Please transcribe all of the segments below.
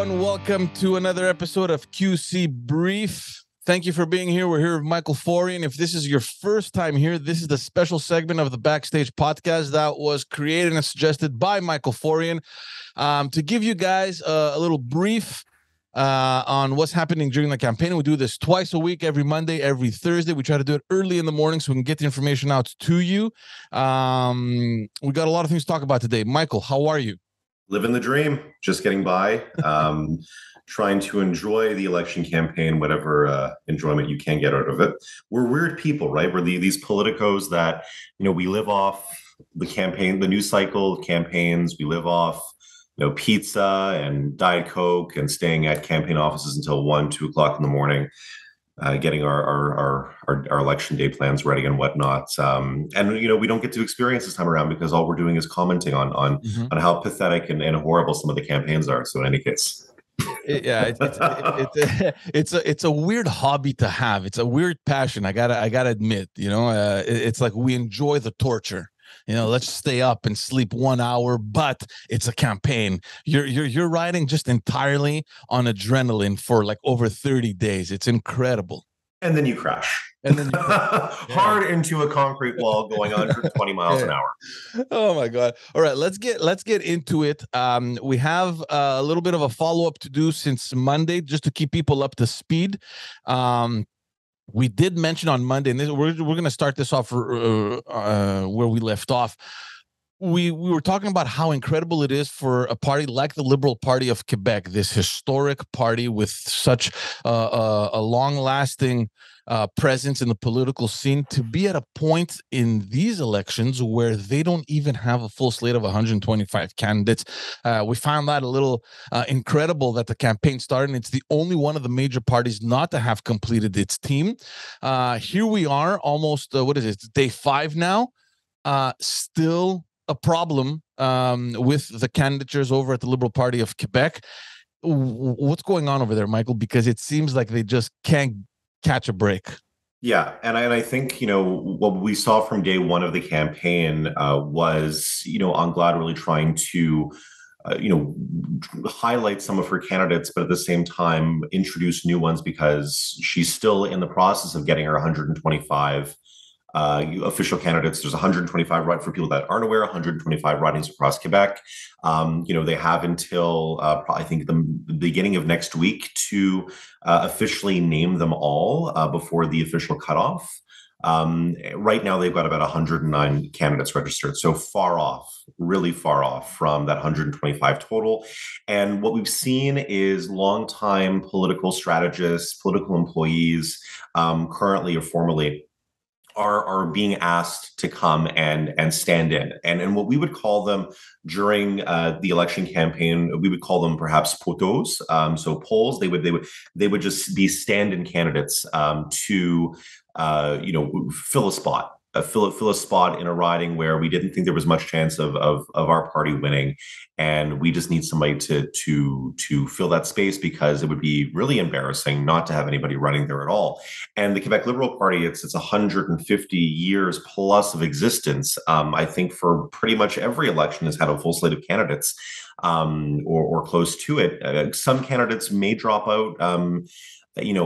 everyone. Welcome to another episode of QC Brief. Thank you for being here. We're here with Michael Forian. If this is your first time here, this is the special segment of the Backstage podcast that was created and suggested by Michael Forian to give you guys a little brief on what's happening during the campaign. We do this twice a week, every Monday, every Thursday. We try to do it early in the morning so we can get the information out to you. We got a lot of things to talk about today. Michael, how are you? Living the dream, just getting by, trying to enjoy the election campaign, whatever enjoyment you can get out of it. We're weird people, right? We're these politicos that, we live off the campaign, the news cycle campaigns. We live off, pizza and Diet Coke and staying at campaign offices until 1, 2 o'clock in the morning. Getting our election day plans ready and whatnot, and we don't get to experience this time around because all we're doing is commenting on how pathetic and horrible some of the campaigns are. So in any case, it's a weird hobby to have. It's a weird passion. I gotta admit, it's like we enjoy the torture. Let's stay up and sleep 1 hour, but it's a campaign. You're riding just entirely on adrenaline for like over 30 days. It's incredible. And then you crash. Hard into a concrete wall going 120 miles an hour. Oh my God. All right, let's get into it. We have a little bit of a follow-up to do since Monday, just to keep people up to speed. We did mention on Monday, and we're going to start this off where we left off. We were talking about how incredible it is for a party like the Liberal Party of Quebec, this historic party with such a long-lasting presence in the political scene, to be at a point in these elections where they don't even have a full slate of 125 candidates. We found that a little incredible that the campaign started, and it's the only one of the major parties not to have completed its team. Here we are, almost, day 5 now, still a problem with the candidatures over at the Liberal Party of Quebec. What's going on over there, Michael? Because it seems like they just can't catch a break. Yeah, and I think, what we saw from day one of the campaign was, Anglade really trying to, highlight some of her candidates, but at the same time introduce new ones because she's still in the process of getting her 125 official candidates. There's 125, right, for people that aren't aware, 125 ridings across Quebec. They have until I think the beginning of next week to officially name them all before the official cutoff. Right now, they've got about 109 candidates registered. So really far off from that 125 total. And what we've seen is longtime political strategists, political employees, currently or formerly, are being asked to come and stand in. And what we would call them during the election campaign, we would call them perhaps potos. So polls, they would just be stand-in candidates to fill a spot. Fill a spot in a riding where we didn't think there was much chance of our party winning, and we just need somebody to fill that space because it would be really embarrassing not to have anybody running there at all. And the Quebec Liberal Party, it's 150 years plus of existence. I think for pretty much every election has had a full slate of candidates, or close to it. Some candidates may drop out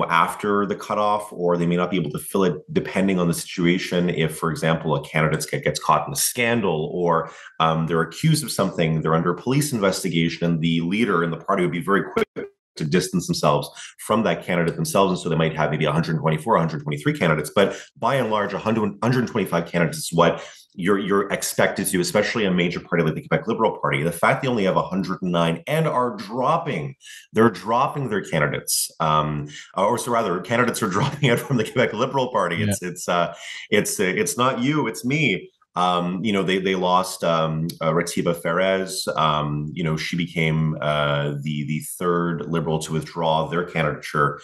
after the cutoff, or they may not be able to fill it depending on the situation. If, for example, a candidate gets caught in a scandal, or they're accused of something, they're under a police investigation, and the leader in the party would be very quick to distance themselves from that candidate themselves. And so they might have maybe 124, 123 candidates. But by and large, 125 candidates is what you're expected to do, especially a major party like the Quebec Liberal Party. The fact they only have 109 and are dropping their candidates, candidates are dropping out from the Quebec Liberal Party. Yeah. It's not you, it's me. They lost Retiba Ferez. She became the third Liberal to withdraw their candidature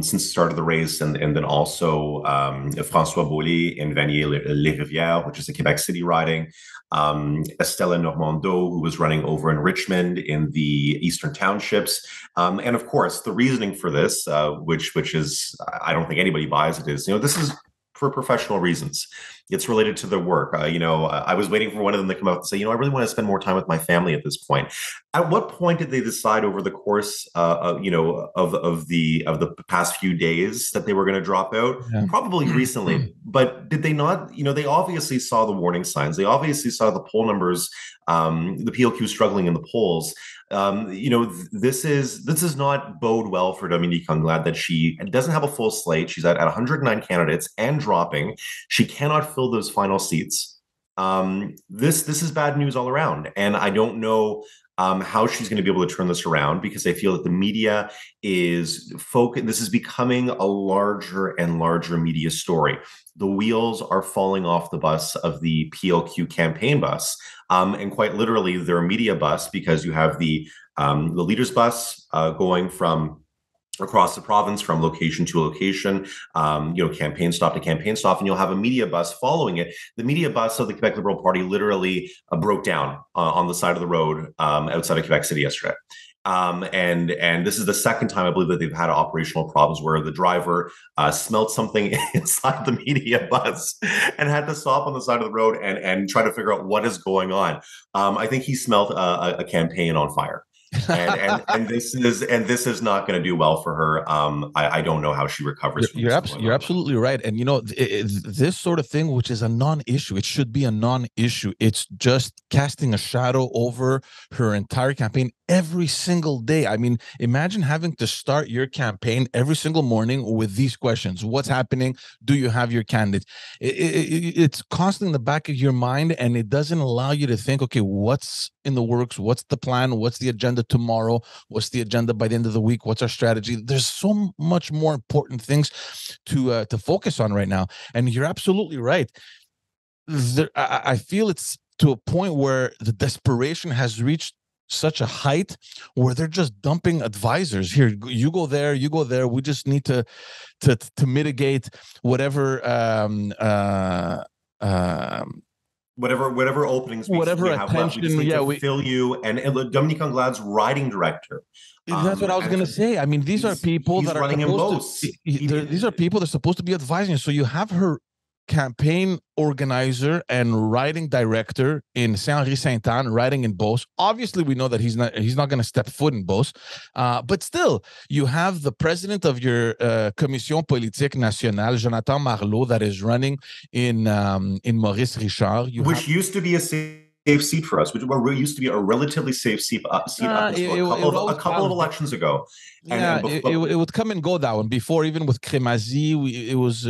since the start of the race, and then also François Beaulieu in Vanier-les-Rivières, which is a Quebec City riding. Estella Normando, who was running over in Richmond in the Eastern Townships. And of course, the reasoning for this, which is, I don't think anybody buys it, is, this is for professional reasons. It's related to their work. I was waiting for one of them to come out and say, I really want to spend more time with my family at this point. At what point did they decide over the course, of the past few days that they were going to drop out? Yeah. Probably recently, but did they not? They obviously saw the warning signs. They obviously saw the poll numbers, the PLQ struggling in the polls. This is not bode well for Dominique Anglade that she doesn't have a full slate. She's at 109 candidates and dropping. She cannot fill those final seats. This is bad news all around, and I don't know how she's going to be able to turn this around, because I feel that the media is focused. This is becoming a larger and larger media story. The wheels are falling off the bus of the PLQ campaign bus, and quite literally their media bus, because you have the leaders bus going from across the province from location to location, campaign stop to campaign stop, and you'll have a media bus following it. The media bus of the Quebec Liberal Party literally broke down on the side of the road outside of Quebec City yesterday. And this is the second time I believe that they've had operational problems where the driver smelled something inside the media bus and had to stop on the side of the road and try to figure out what is going on. I think he smelled a campaign on fire. and this is not going to do well for her. I don't know how she recovers from this. You're absolutely right. And this sort of thing, which is a non-issue, it should be a non-issue. It's just casting a shadow over her entire campaign every single day. I mean, imagine having to start your campaign every single morning with these questions: what's happening? Do you have your candidate? It's constantly in the back of your mind, and it doesn't allow you to think, okay, what's in the works? What's the plan? What's the agenda tomorrow? What's the agenda by the end of the week? What's our strategy? There's so much more important things to focus on right now. And you're absolutely right. I feel it's to a point where the desperation has reached such a height where they're just dumping advisors. Here, you go there, you go there. We just need to mitigate whatever whatever openings we whatever have left. We just need to fill you. And Dominique Anglade's riding director. That's what I was going to say. I mean, these are people that are running in both. These are people that are supposed to be advising. So you have her campaign organizer and writing director in Saint-Henri-Sainte-Anne, writing in Beauce. Obviously, we know that he's not going to step foot in Beauce, but still, you have the president of your Commission Politique Nationale, Jonathan Marleau, that is running in Maurice Richard, which used to be a safe seat for us, which used to be a relatively safe seat up until a couple of elections ago. Yeah, it would come and go, that one. Before, even with Crémazie, it was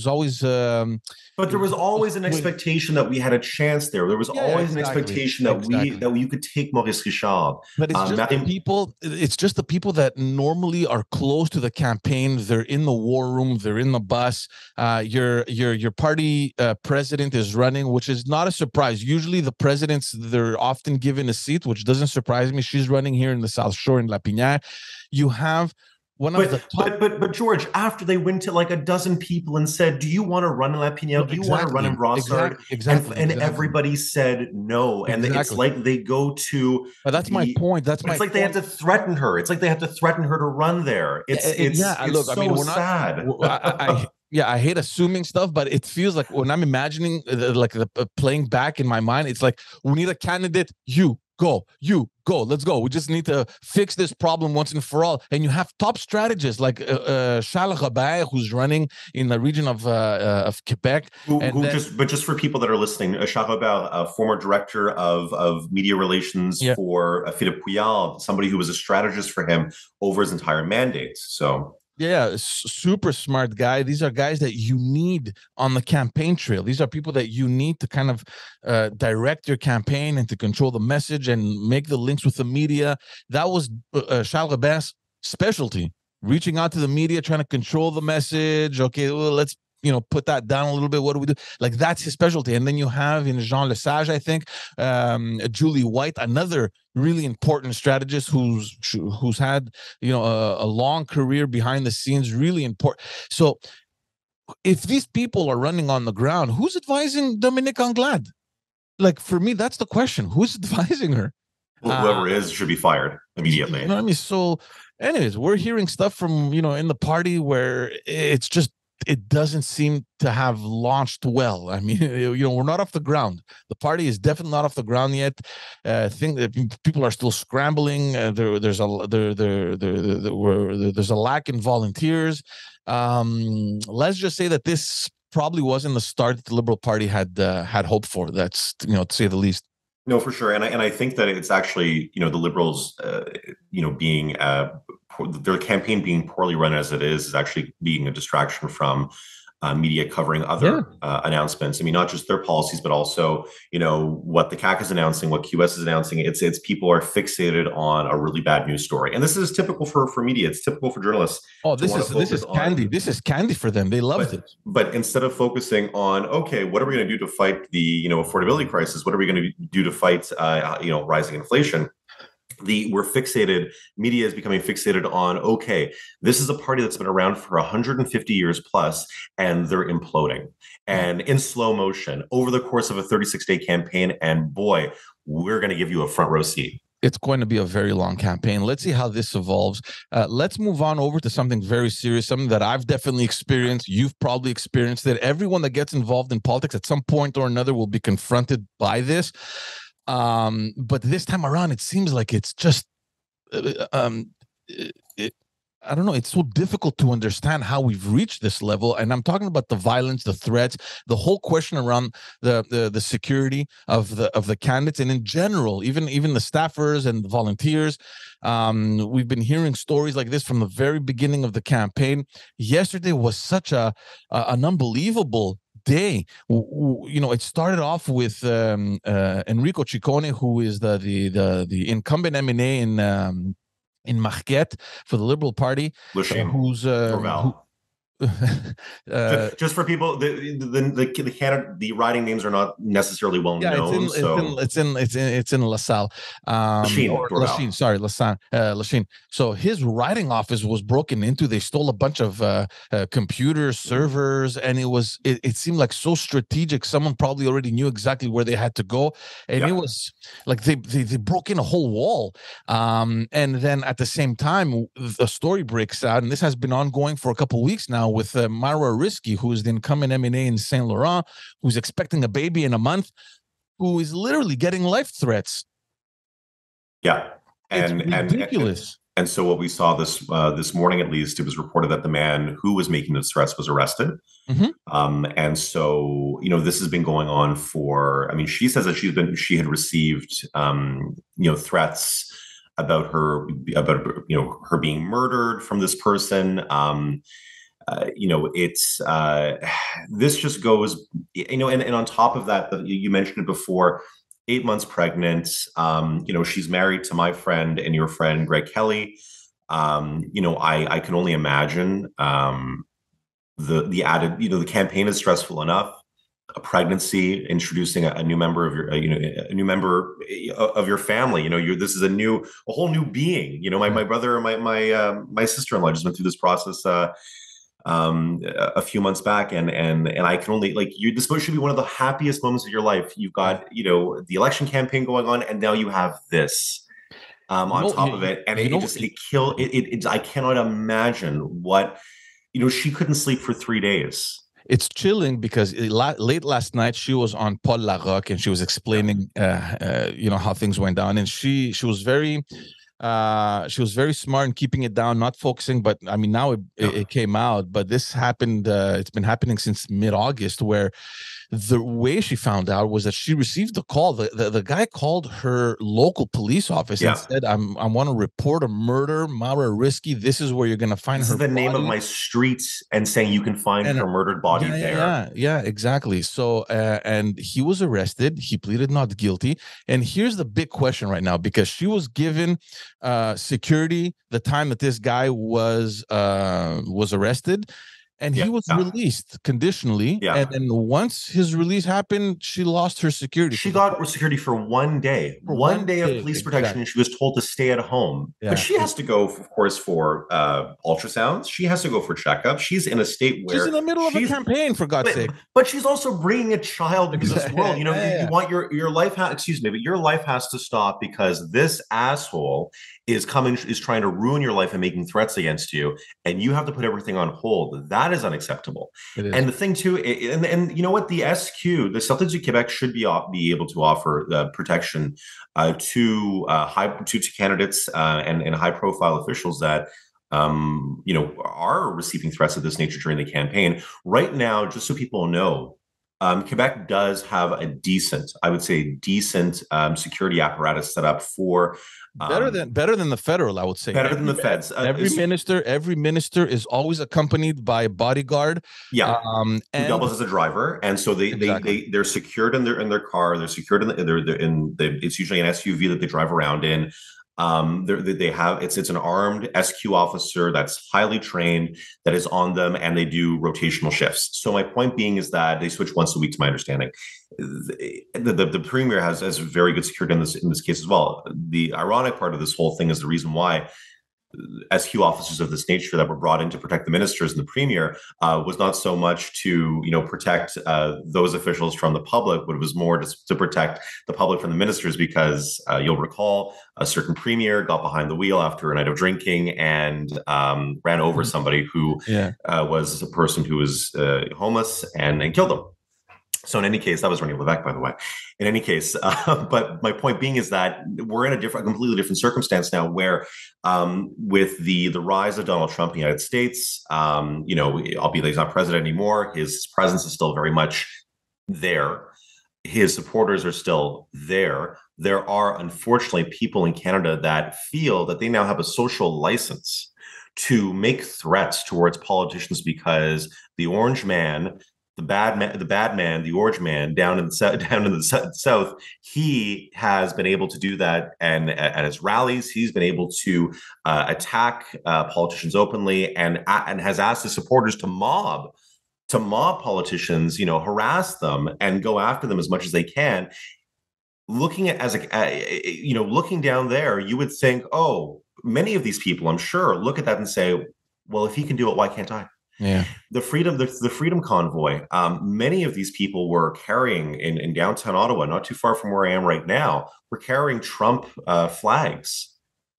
always... but there was always an expectation that we had a chance there. There was always an expectation that you could take Maurice Richard. But it's just the people. It's just the people that normally are close to the campaign. They're in the war room. They're in the bus. Your party president is running, which is not a surprise. Usually, the presidents, they're often given a seat, which doesn't surprise me. She's running here in the South Shore in Lapinière. You have one of the top... but George, after they went to like a dozen people and said, "Do you want to run in Lapinière? Do you want to run in Brossard?" Exactly. And everybody said no. And it's like they go to... But that's my point. It's like they had to threaten her. It's like they had to threaten her to run there. It's look, so I mean, we're sad. I hate assuming stuff, but it feels like when I'm imagining the playing back in my mind, it's like, we need a candidate. You go, let's go. We just need to fix this problem once and for all. And you have top strategists like Charles Robert, who's running in the region of Quebec. Just for people that are listening, Charles Robert, a former director of media relations for Philippe Couillard, somebody who was a strategist for him over his entire mandate. So... yeah, super smart guy. These are guys that you need on the campaign trail. These are people that you need to kind of direct your campaign and to control the message and make the links with the media. That was Charles Robert's specialty, reaching out to the media, trying to control the message. Okay, well, let's put that down a little bit. What do we do? Like, that's his specialty. And then you have in Jean Lesage, I think, Julie White, another really important strategist who's had a long career behind the scenes, really important. So if these people are running on the ground, who's advising Dominique Anglade? Like, for me, that's the question. Who's advising her? Well, whoever is should be fired immediately. You know what I mean? So anyways, we're hearing stuff from in the party where it's just it doesn't seem to have launched well. I mean, we're not off the ground. The party is definitely not off the ground yet. I think that people are still scrambling. There's a lack in volunteers. Let's just say that this probably wasn't the start that the Liberal Party had hoped for. That's, to say the least. No, for sure, and I think that it's actually, the Liberals, being their campaign being poorly run as it is actually being a distraction from media covering other announcements. I mean, not just their policies, but also, what the CAC is announcing, what QS is announcing. It's people are fixated on a really bad news story, and this is typical for media. It's typical for journalists. Oh, this is candy. This is candy for them. They loved it. But instead of focusing on, okay, what are we going to do to fight the affordability crisis? What are we going to do to fight rising inflation? Media is becoming fixated on, okay, this is a party that's been around for 150 years plus, and they're imploding, and in slow motion over the course of a 36-day campaign. And boy, we're going to give you a front row seat. It's going to be a very long campaign. Let's see how this evolves. Let's move on over to something very serious, something that I've definitely experienced. You've probably experienced it. Everyone that gets involved in politics at some point or another will be confronted by this. But this time around, it seems like it's just, I don't know. It's so difficult to understand how we've reached this level. And I'm talking about the violence, the threats, the whole question around the security of the candidates, and in general, even the staffers and the volunteers. We've been hearing stories like this from the very beginning of the campaign. Yesterday was such an unbelievable day. It started off with Enrico Ciccone, who is the incumbent MNA in Marquette for the Liberal Party, who's just for people, the riding names are not necessarily well known. It's in LaSalle, Lachine. So his riding office was broken into. They stole a bunch of computers, servers, and it seemed like so strategic. Someone probably already knew exactly where they had to go, and it was like they broke in a whole wall. And then at the same time, the story breaks out, and this has been ongoing for a couple of weeks now, with Mara Risky, who is the incumbent MNA in Saint Laurent, who's expecting a baby in a month, who is literally getting life threats. Yeah, it's ridiculous. And so what we saw this morning, at least, it was reported that the man who was making those threats was arrested. And so, this has been going on for. I mean, she says that she had received, threats about her being murdered from this person. This just goes, and on top of that, you mentioned it before, 8 months pregnant. She's married to my friend and your friend, Greg Kelly. I can only imagine the added, the campaign is stressful enough. A pregnancy, introducing a new member of your family. This is a whole new being. My brother, my sister-in-law just went through this process a few months back, and I can only this should be one of the happiest moments of your life. You've got the election campaign going on, and now you have this on top of it, and I cannot imagine what she couldn't sleep for 3 days. It's chilling because late last night she was on Paul Larocque and she was explaining how things went down, and she was very smart in keeping it down, not focusing. But I mean, now it came out. But this happened. It's been happening since mid-August, where the way she found out was that she received a call. The guy called her local police office and said, I want to report a murder, Mara Risky. This is where you're going to find her. This is the name of my street, and saying you can find her murdered body there. Yeah, exactly. So, and he was arrested. He pleaded not guilty. And here's the big question right now, because she was given security the time that this guy was arrested. And he was released conditionally. Yeah. And then once his release happened, she lost her security. She got security for 1 day. One day of police protection, and she was told to stay at home. Yeah. But she has to go, of course, for ultrasounds. She has to go for checkups. She's in a state where she's in the middle of a campaign, for God's sake. But she's also bringing a child into this world. You want your life. But your life has to stop because this asshole is trying to ruin your life and making threats against you, and you have to put everything on hold. That is unacceptable. It is. And the thing too, and you know what, the SQ, the Celtics of Quebec, should be able to offer protection to candidates and high profile officials that are receiving threats of this nature during the campaign. Right now, just so people know, Quebec does have a decent, I would say, decent security apparatus set up for Better than the federal, I would say. better than the feds. Every minister is always accompanied by a bodyguard. Yeah, who And doubles as a driver, and so exactly. they're secured in their car. They're secured in it's usually an SUV that they drive around in. They have it's an armed SQ officer that's highly trained that is on them, and they do rotational shifts. So my point being is that they switch once a week, to my understanding. The premier has very good security in this case as well. The ironic part of this whole thing is the reason why SQ officers of this nature that were brought in to protect the ministers and the premier was not so much to protect those officials from the public, but it was more to protect the public from the ministers, because you'll recall a certain premier got behind the wheel after a night of drinking and ran over somebody who was a person who was homeless and killed them. So in any case, that was René Lévesque, by the way. In any case, but my point being is that we're in a completely different circumstance now, where with the rise of Donald Trump in the United States, albeit he's not president anymore, his presence is still very much there. His supporters are still there. There are, unfortunately, people in Canada that feel that they now have a social license to make threats towards politicians because the orange man, the bad man, the orange man down in the south, he has been able to do that, and at his rallies, he's been able to attack politicians openly, and has asked his supporters to mob politicians, harass them and go after them as much as they can. Looking looking down there, you would think, oh, many of these people, I'm sure, look at that and say, well, if he can do it, why can't I? Yeah. The freedom convoy. Many of these people were carrying in downtown Ottawa, not too far from where I am right now, were carrying Trump flags.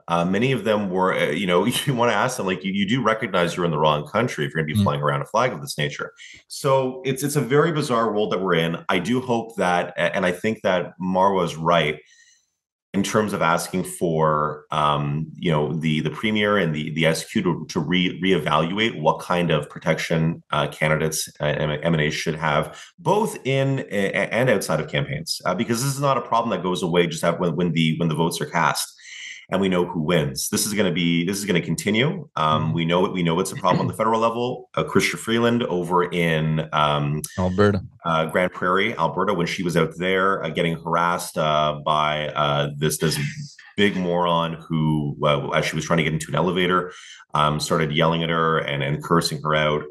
Many of them were, you want to ask them, like, you do recognize you're in the wrong country if you're going to be flying around a flag of this nature. So it's a very bizarre world that we're in. I do hope that, and I think that Marwa is right in terms of asking for, the premier and the SQ to reevaluate what kind of protection candidates MNAs should have, both in and outside of campaigns, because this is not a problem that goes away just when the votes are cast and we know who wins. This is going to continue. We know it's a problem on the federal level. Chrystia Freeland over in Alberta, Grand Prairie, Alberta, when she was out there getting harassed by this big moron who, as she was trying to get into an elevator, started yelling at her and cursing her out.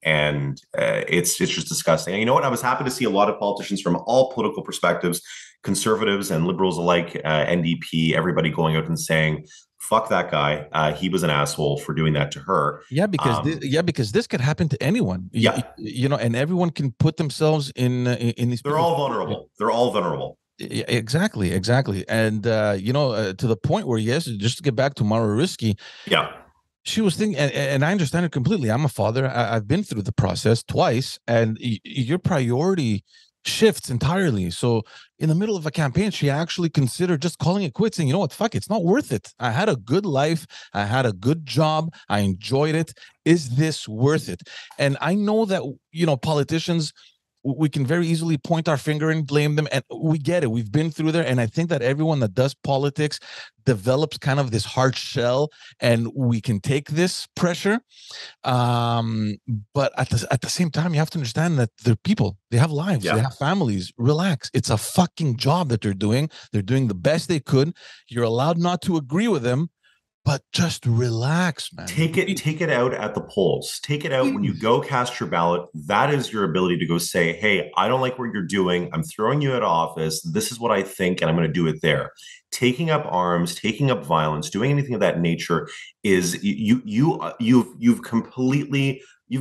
And it's just disgusting. And you know what? I was happy to see a lot of politicians from all political perspectives, conservatives and liberals alike, NDP, everybody going out and saying, fuck that guy. He was an asshole for doing that to her. Yeah, because this could happen to anyone. And everyone can put themselves in these. They're all vulnerable. Exactly. And to the point where, yes, just to get back to Mara Risky. Yeah. She was thinking, and I understand it completely. I'm a father. I've been through the process twice, and your priority shifts entirely. So in the middle of a campaign, she actually considered just calling it quits, and you know what? Fuck, it's not worth it. I had a good life. I had a good job. I enjoyed it. Is this worth it? And I know that, politicians, we can very easily point our finger and blame them, and we get it. We've been through there, and I think that everyone that does politics develops kind of this hard shell, and we can take this pressure. But at the same time, you have to understand that they're people. They have lives. They have families. Relax. It's a fucking job that they're doing. They're doing the best they could. You're allowed not to agree with them, but just relax, man. Take it out at the polls. Take it out when you go cast your ballot. That is your ability to go say, hey, I don't like what you're doing. I'm throwing you out of office. This is what I think, and I'm going to do it there. Taking up arms, taking up violence, doing anything of that nature is you've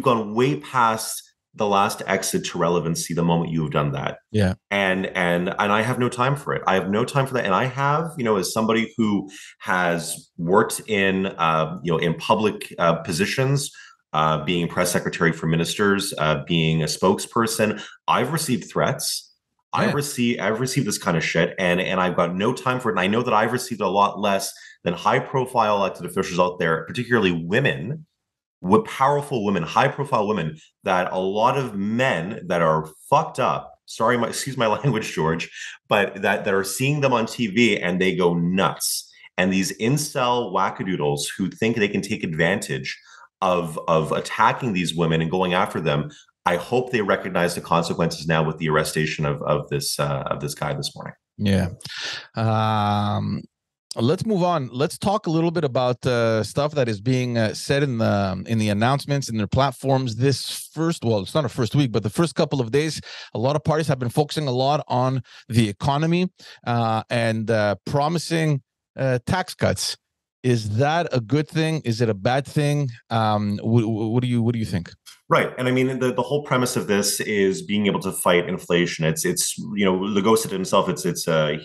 gone way past the last exit to relevancy the moment you have done that. Yeah. And I have no time for it. I have no time for that. And I have, as somebody who has worked in in public positions, being press secretary for ministers, being a spokesperson, I've received threats. Yeah. I've received this kind of shit, and I've got no time for it. And I know that I've received a lot less than high profile elected officials out there, particularly women, with powerful women, high profile women, that a lot of men that are fucked up, excuse my language, George, but that are seeing them on TV and they go nuts. And these incel wackadoodles who think they can take advantage of attacking these women and going after them, I hope they recognize the consequences now with the arrestation of this guy this morning. Yeah. Let's move on. Let's talk a little bit about stuff that is being said in the announcements in their platforms this first. Well, it's not a first week, but the first couple of days, a lot of parties have been focusing a lot on the economy and promising tax cuts. Is that a good thing? Is it a bad thing? What do you think? Right. And I mean, the whole premise of this is being able to fight inflation. It's Legault said himself,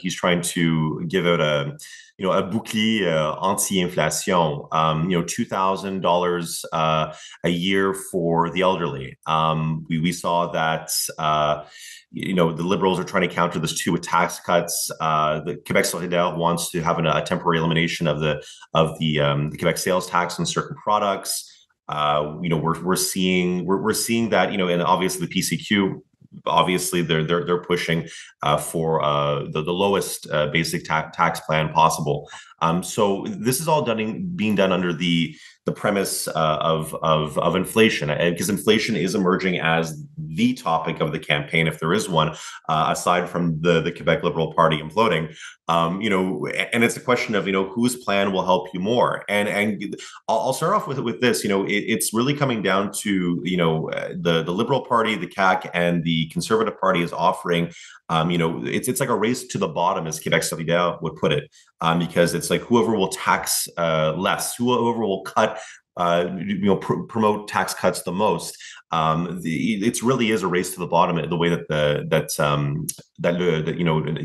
he's trying to give out a bouclier anti-inflation, $2,000 a year for the elderly. We saw that, the Liberals are trying to counter this too with tax cuts. The Quebec Solidaire wants to have a temporary elimination of the Quebec sales tax on certain products. We're seeing that, and obviously the PCQ, obviously they're pushing for the lowest basic tax plan possible. So this is all being done under the premise of inflation, because inflation is emerging as the topic of the campaign, if there is one, aside from the Quebec Liberal Party imploding. And it's a question of whose plan will help you more. And I'll start off with this. It's really coming down to the Liberal Party, the CAQ, and the Conservative Party is offering. It's like a race to the bottom, as Quebec Solidaire would put it, because it's like whoever will tax less, whoever will cut, promote tax cuts the most. It really is a race to the bottom. The way that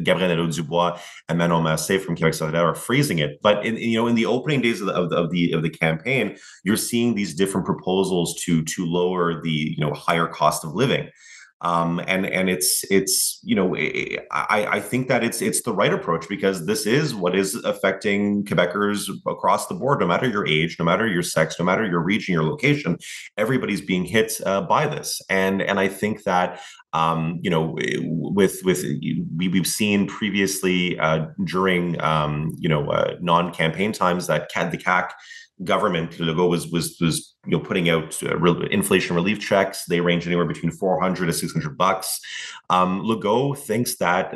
Gabriel Nadeau-Dubois and Manon Massé from Quebec Solidaire are phrasing it. But in the opening days of the campaign, you're seeing these different proposals to lower the higher cost of living. And it's I think that it's the right approach, because this is what is affecting Quebecers across the board, no matter your age, no matter your sex, no matter your region, your location. Everybody's being hit by this, and I think that we've seen previously during non-campaign times that the CAQ government, Legault was putting out inflation relief checks. They range anywhere between $400 to $600. Legault thinks that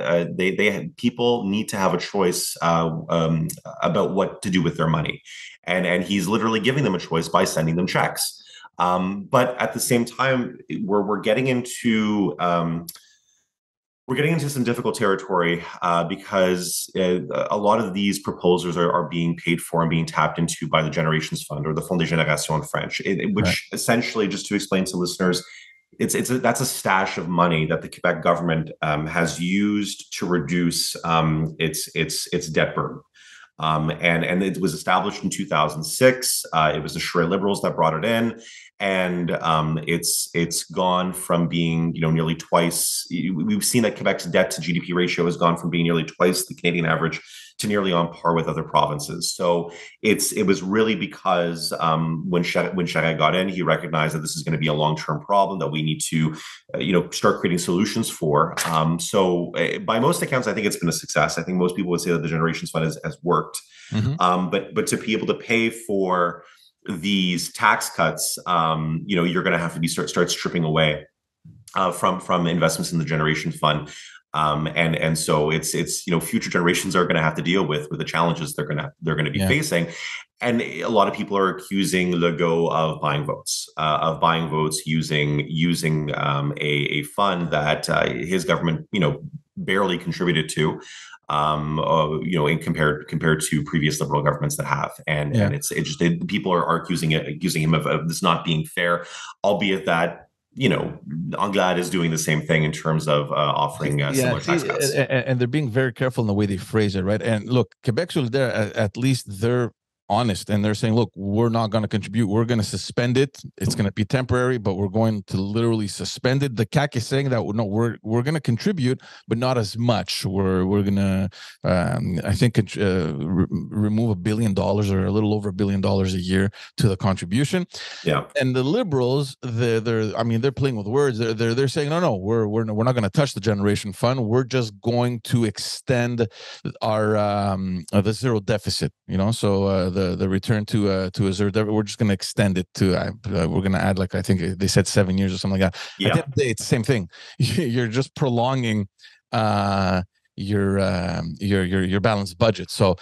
people need to have a choice about what to do with their money, and he's literally giving them a choice by sending them checks. But at the same time, we're getting into some difficult territory because a lot of these proposals are being paid for and being tapped into by the Generations Fund, or the Fonds des Générations in French, which essentially, just to explain to listeners, that's a stash of money that the Quebec government has used to reduce its debt burden. And it was established in 2006. It was the Charest Liberals that brought it in, and it's gone from being nearly twice. We've seen that Quebec's debt to GDP ratio has gone from being nearly twice the Canadian average to nearly on par with other provinces. So it was really because when Charest got in, he recognized that this is going to be a long-term problem that we need to start creating solutions for. So by most accounts, I think it's been a success. I think most people would say that the Generations Fund has worked. Mm-hmm. But to be able to pay for these tax cuts, you're going to have to start stripping away from investments in the Generation Fund. And so it's future generations are going to have to deal with the challenges they're going to be facing. And a lot of people are accusing Legault of buying votes, using a fund that his government barely contributed to, in compared to previous Liberal governments that have. And people are accusing him of this not being fair, albeit that Anglade is doing the same thing in terms of offering Yeah, similar tax see, cuts. and they're being very careful in the way they phrase it, right? And look, Quebec Solidaire, at least they're honest and they're saying, look, we're not going to contribute. We're going to suspend it. It's going to be temporary, but we're going to literally suspend it. The CAC is saying that no, we're going to contribute, but not as much. We're going to, I think, remove $1 billion or a little over $1 billion a year to the contribution. Yeah. And the liberals, I mean, they're playing with words. They're saying, no, we're not going to touch the generation fund. We're just going to extend our the zero deficit. So the return to a zero deficit. We're just going to extend it to. We're going to add, like, I think they said 7 years or something like that. Yeah. At the end of the day, it's the same thing. You're just prolonging your balanced budget. So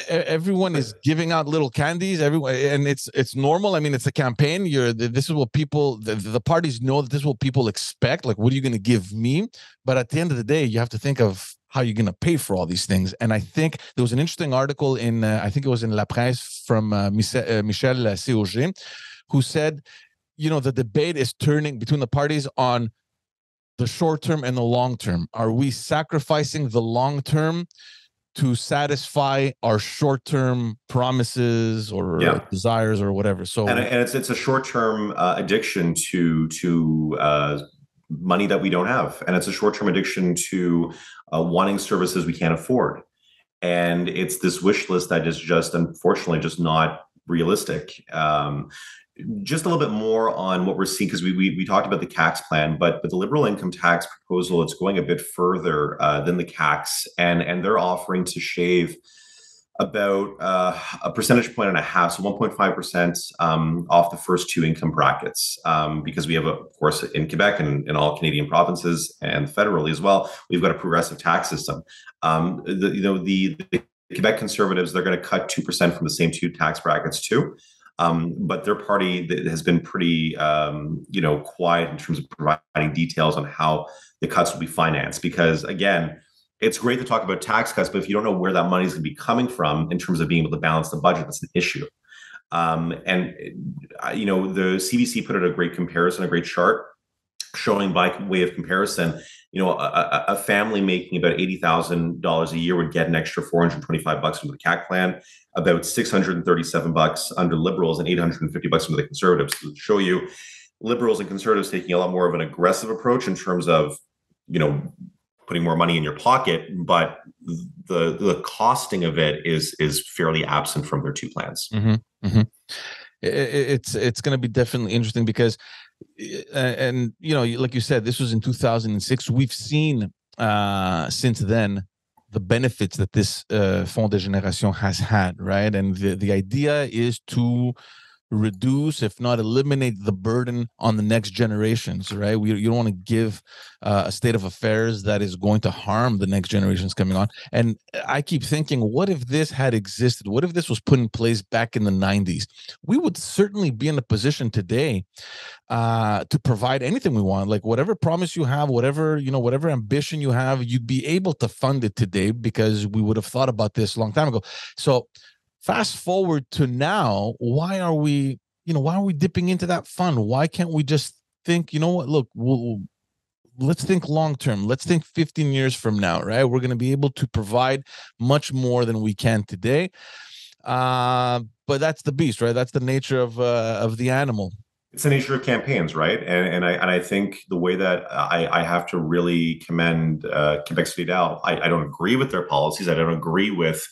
everyone is giving out little candies, everyone, and it's normal. I mean, it's a campaign. This is what people, the parties know that this is what people expect. Like, what are you going to give me? But at the end of the day, you have to think of how you're going to pay for all these things. And I think there was an interesting article in I think it was in La Presse from Michel Cauger, who said, the debate is turning between the parties on the short term and the long term. Are we sacrificing the long term to satisfy our short-term promises or desires or whatever? So, and it's a short-term addiction to money that we don't have, and it's a short-term addiction to wanting services we can't afford, and it's this wish list that is just unfortunately just not realistic. Just a little bit more on what we're seeing, because we talked about the CAC's plan, but the liberal income tax proposal, it's going a bit further than the CAC's, and they're offering to shave about a percentage point and a half, so 1.5% off the first two income brackets, because we have, of course, in Quebec and in all Canadian provinces and federally as well, we've got a progressive tax system. The Quebec Conservatives, they're going to cut 2% from the same two tax brackets too. But their party has been pretty, quiet in terms of providing details on how the cuts will be financed. Because again, it's great to talk about tax cuts, but if you don't know where that money is going to be coming from in terms of being able to balance the budget, that's an issue. The CBC put out a great comparison, a great chart showing, by way of comparison, a family making about $80,000 a year would get an extra $425 from the CAC plan, about $637 under liberals, and $850 from the conservatives. To show you, liberals and conservatives taking a lot more of an aggressive approach in terms of, putting more money in your pocket, but the costing of it is fairly absent from their two plans. Mm-hmm. Mm-hmm. It's going to be definitely interesting because, and like you said, this was in 2006. We've seen since then the benefits that this Fonds de Génération has had, right? And the idea is to reduce, if not eliminate, the burden on the next generations, right? You don't want to give a state of affairs that is going to harm the next generations coming on. And I keep thinking, what if this had existed? What if this was put in place back in the 90s? We would certainly be in a position today to provide anything we want. Like, whatever promise you have, whatever ambition you have, you'd be able to fund it today, because we would have thought about this a long time ago. So fast forward to now, why are we dipping into that fund? Why can't we just think, look, let's think long term. Let's think 15 years from now, right? We're going to be able to provide much more than we can today. But that's the beast, right? That's the nature of the animal. It's the nature of campaigns, right? And I think the way that I have to really commend Quebec Solidaire, I don't agree with their policies. I don't agree with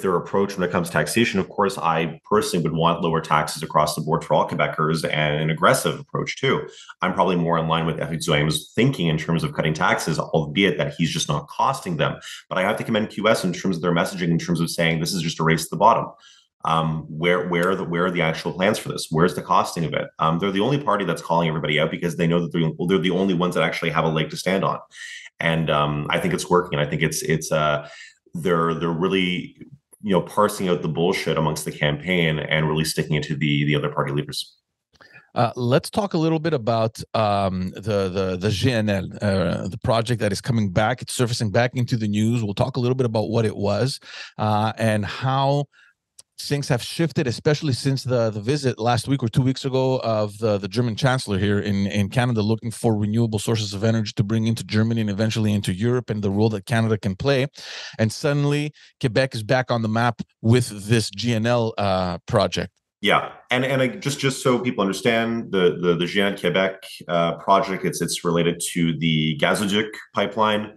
their approach when it comes to taxation. Of course, I personally would want lower taxes across the board for all Quebecers, and an aggressive approach too. I'm probably more in line with Éric Duhaim's thinking in terms of cutting taxes, albeit that he's just not costing them. But I have to commend QS in terms of their messaging, in terms of saying this is just a race to the bottom. Where are the actual plans for this? Where's the costing of it? They're the only party that's calling everybody out, because they know that they're the only ones that actually have a leg to stand on. And I think it's working. I think they're really parsing out the bullshit amongst the campaign and really sticking it to the other party leaders. Let's talk a little bit about the GNL, the project that is coming back. It's surfacing back into the news. We'll talk a little bit about what it was and how things have shifted, especially since the visit last week or 2 weeks ago of the German chancellor here in Canada, looking for renewable sources of energy to bring into Germany and eventually into Europe, and the role that Canada can play. And suddenly Quebec is back on the map with this GNL project. Yeah, and just so people understand, the GNL Quebec project, it's related to the Gazoduc pipeline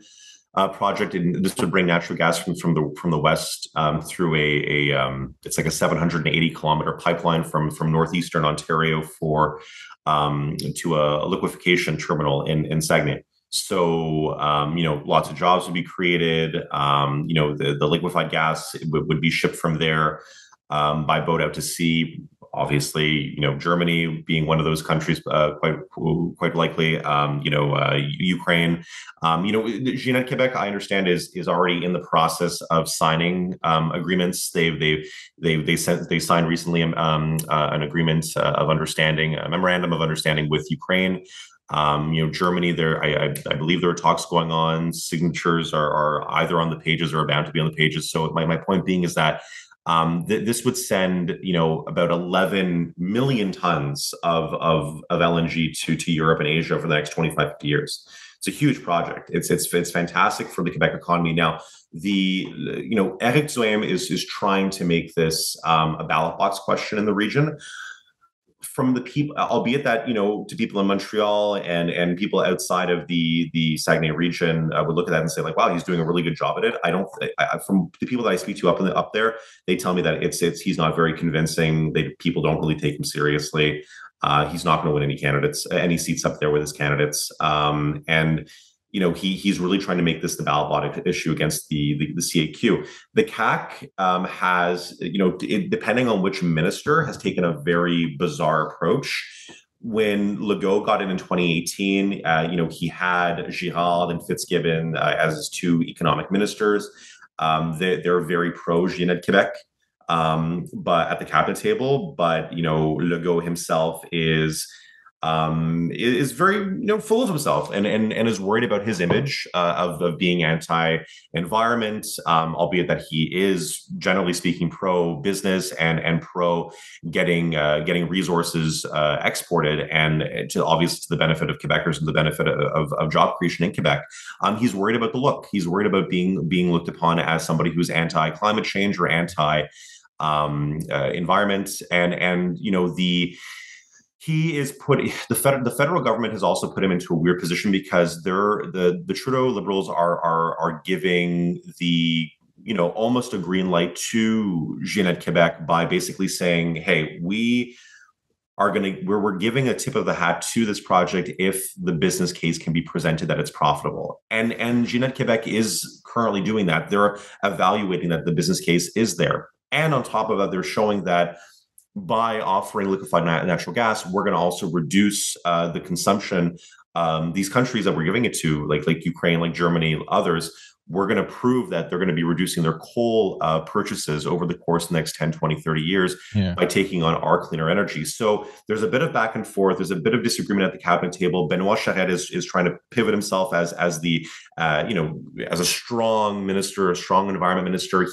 project, and this would bring natural gas from the west through it's like a 780-kilometer pipeline from northeastern Ontario to a liquefaction terminal in Saguenay. So lots of jobs would be created. The liquefied gas would be shipped from there by boat out to sea. Obviously, Germany being one of those countries, quite likely. Ukraine. Jeanette Quebec, I understand, is already in the process of signing agreements. They signed recently an agreement of understanding, a memorandum of understanding with Ukraine. Germany, I believe there are talks going on. Signatures are either on the pages or about to be on the pages. So my point being is that this would send, about 11 million tons of LNG to Europe and Asia over the next 25 years. It's a huge project. It's fantastic for the Quebec economy. Now, Eric Duhaime is trying to make this a ballot box question in the region. From the people, albeit that to people in Montreal and people outside of the Saguenay region would look at that and say, like, wow, he's doing a really good job at it. From the people that I speak to up there, they tell me that he's not very convincing. People don't really take him seriously. He's not going to win any seats up there with his candidates. And he's really trying to make this the ballot box issue against the CAQ. The CAQ has, depending on which minister, has taken a very bizarre approach. When Legault got in 2018, he had Girard and Fitzgibbon as his two economic ministers. They're very pro Jeanette Quebec, but at the cabinet table. But Legault himself is very full of himself and is worried about his image of being anti-environment, albeit that he is generally speaking pro business and pro getting resources exported, and obviously to the benefit of Quebecers and the benefit of job creation in Quebec. He's worried about the look. He's worried about being looked upon as somebody who's anti-climate change or anti environment, and he is the federal government has also put him into a weird position because the Trudeau Liberals are giving the almost a green light to Jeanette Quebec by basically saying, hey, we're giving a tip of the hat to this project if the business case can be presented that it's profitable. And Jeanette Quebec is currently doing that. They're evaluating that the business case is there. And on top of that, they're showing that by offering liquefied natural gas, we're going to also reduce the consumption. These countries that we're giving it to, like Ukraine, like Germany, others, we're going to prove that they're going to be reducing their coal purchases over the course of the next 10, 20, 30 years by taking on our cleaner energy. So there's a bit of back and forth. There's a bit of disagreement at the cabinet table. Benoit Charette is trying to pivot himself as a strong minister, a strong environment minister.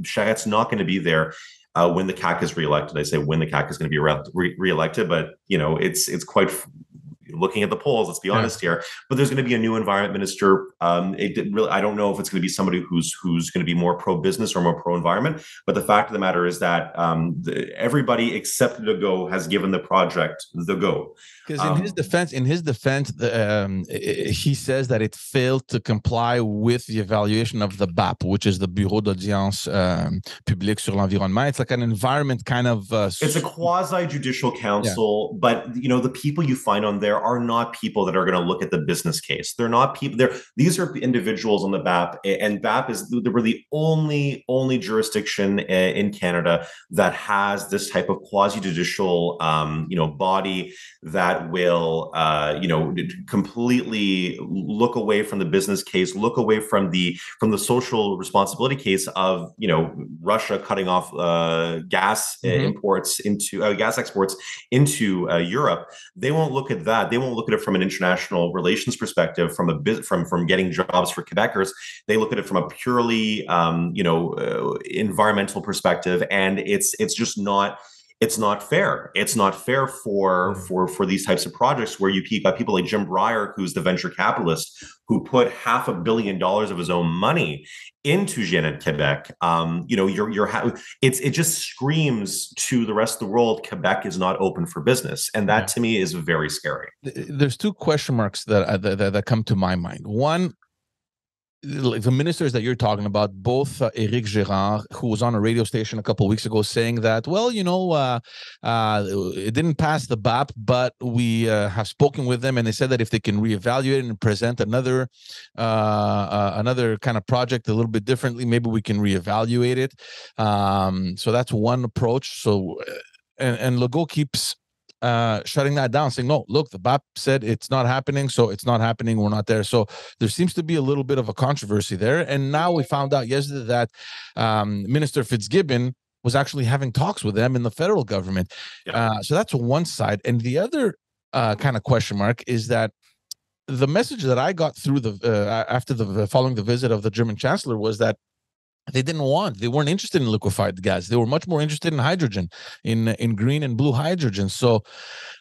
Charrette's not going to be there when the CAQ is reelected. I say when the CAQ is going to be reelected, but it's quite looking at the polls. Let's be honest here. But there's going to be a new environment minister. I don't know if it's going to be somebody who's going to be more pro business or more pro environment. But the fact of the matter is that everybody except Legault has given the project the go. Because in his defense, he says that it failed to comply with the evaluation of the BAP, which is the Bureau d'Audience Publique sur l'Environnement. It's like an environment kind of. It's a quasi-judicial council, but the people you find on there are not people that are going to look at the business case. They're not people. These are individuals on the BAP, and BAP is the only jurisdiction in Canada that has this type of quasi-judicial body that will completely look away from the business case, look away from the social responsibility case of Russia cutting off gas imports into gas exports into Europe. They won't look at that. they won't look at it from an international relations perspective, from getting jobs for Quebecers. They look at it from a purely environmental perspective, and it's just not. It's not fair. It's not fair for these types of projects where you got people like Jim Breyer, who's the venture capitalist, who put $500 million of his own money into Jeanette Quebec. It just screams to the rest of the world, Quebec is not open for business, and that to me is very scary. There's two question marks that come to my mind. One, like the ministers that you're talking about, both Éric Girard, who was on a radio station a couple of weeks ago saying that, well, it didn't pass the BAP, but we have spoken with them, and they said that if they can reevaluate and present another kind of project a little bit differently, maybe we can reevaluate it. So that's one approach. So, and Legault keeps shutting that down, saying, no, look, the BAP said it's not happening, so it's not happening, we're not there. So there seems to be a little bit of a controversy there. And now we found out yesterday that Minister Fitzgibbon was actually having talks with them in the federal government. So that's one side. And the other kind of question mark is that the message that I got through following the visit of the German chancellor was that they weren't interested in liquefied gas. They were much more interested in hydrogen, in green and blue hydrogen. So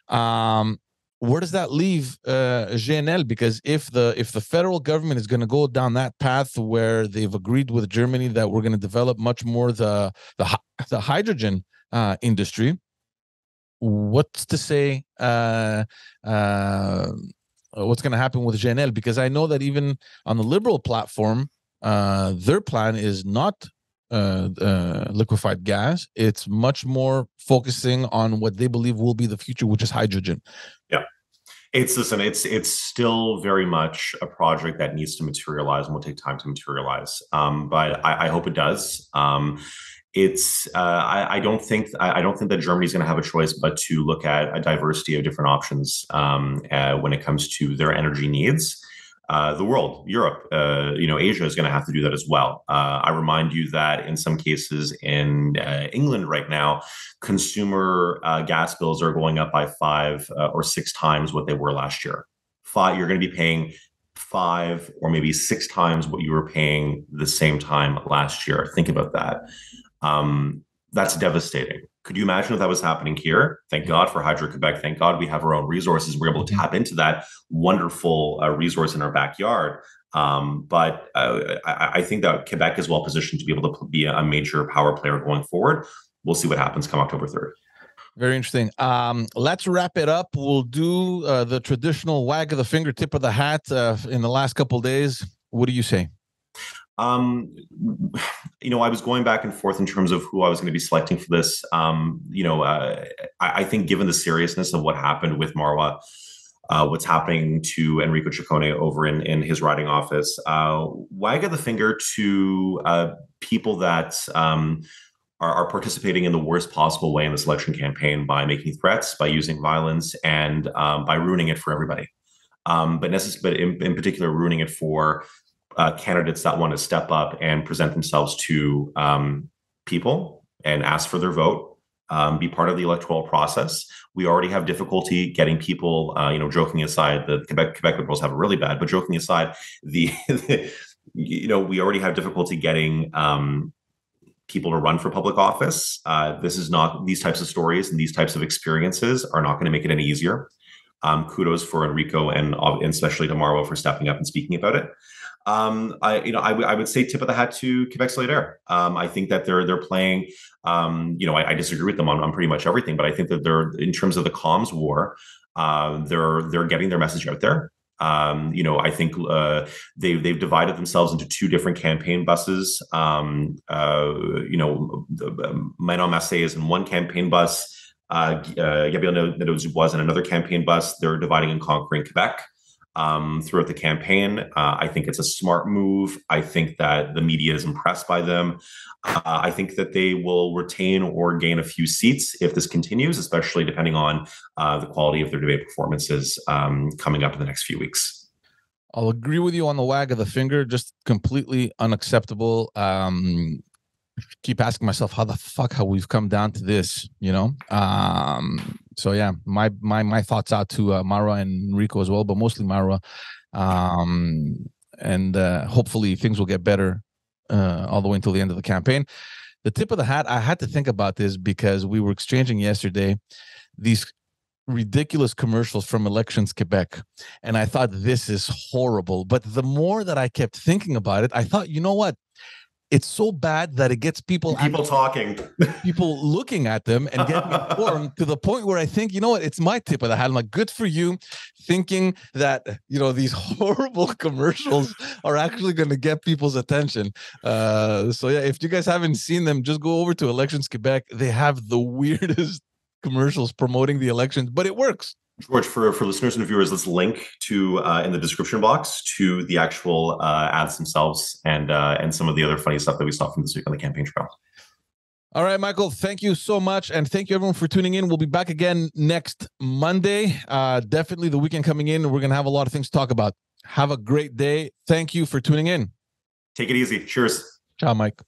where does that leave GNL? Because if the federal government is going to go down that path where they've agreed with Germany that we're going to develop much more the hydrogen industry, what's to say what's going to happen with GNL? Because I know that even on the Liberal platform, their plan is not liquefied gas. It's much more focusing on what they believe will be the future, which is hydrogen. Yeah. It's still very much a project that needs to materialize and will take time to materialize. But I hope it does. I don't think that Germany's going to have a choice but to look at a diversity of different options when it comes to their energy needs. The world, Europe, Asia is going to have to do that as well. I remind you that in some cases in England right now, consumer gas bills are going up by 5 or 6 times what they were last year. You're going to be paying 5 or maybe 6 times what you were paying the same time last year. Think about that. That's devastating. Could you imagine if that was happening here? Thank God for Hydro-Quebec. Thank God we have our own resources. We're able to tap into that wonderful resource in our backyard. But I think that Quebec is well positioned to be able to be a major power player going forward. We'll see what happens come October 3rd. Very interesting. Let's wrap it up. We'll do the traditional wag of the finger, tip of the hat in the last couple of days. What do you say? I was going back and forth in terms of who I was going to be selecting for this. I think given the seriousness of what happened with Marwa, what's happening to Enrico Ciccone over in his riding office, wag of the finger to people that are participating in the worst possible way in this election campaign by making threats, by using violence, and by ruining it for everybody. But in particular, ruining it for candidates that want to step up and present themselves to people and ask for their vote, be part of the electoral process. We already have difficulty getting people, joking aside, the Quebec Liberals have it really bad, but joking aside, we already have difficulty getting people to run for public office. These types of stories and these types of experiences are not going to make it any easier. Kudos for Enrico and especially to Marwa for stepping up and speaking about it. I would say tip of the hat to Quebec Solidaire. I think that they're playing. I disagree with them on pretty much everything, but I think that they're, in terms of the comms war, they're getting their message out there. I think they've divided themselves into 2 different campaign buses. Manon Massé is in one campaign bus. Gabriel Nadeau-Dubois in another campaign bus. They're dividing and conquering Quebec throughout the campaign. I think it's a smart move. I think that the media is impressed by them. I think that they will retain or gain a few seats if this continues, especially depending on the quality of their debate performances coming up in the next few weeks. I'll agree with you on the wag of the finger. Just completely unacceptable. Keep asking myself how the fuck have we've come down to this, So yeah, my thoughts out to Marwa and Rico as well, but mostly Marwa. And hopefully things will get better all the way until the end of the campaign. The tip of the hat, I had to think about this because we were exchanging yesterday these ridiculous commercials from Elections Quebec. And I thought, this is horrible. But the more that I kept thinking about it, I thought, you know what? It's so bad that it gets people talking, people looking at them and getting informed to the point where I think, you know what, it's my tip of the hat. I'm like, good for you, thinking that, you know, these horrible commercials are actually going to get people's attention. So yeah, if you guys haven't seen them, just go over to Elections Quebec. They have the weirdest commercials promoting the elections, but it works. George, for listeners and viewers, let's link to in the description box to the actual ads themselves and some of the other funny stuff that we saw from this week on the campaign trail. All right, Michael, thank you so much. And thank you, everyone, for tuning in. We'll be back again next Monday. Definitely the weekend coming in. We're going to have a lot of things to talk about. Have a great day. Thank you for tuning in. Take it easy. Cheers. Ciao, Mike.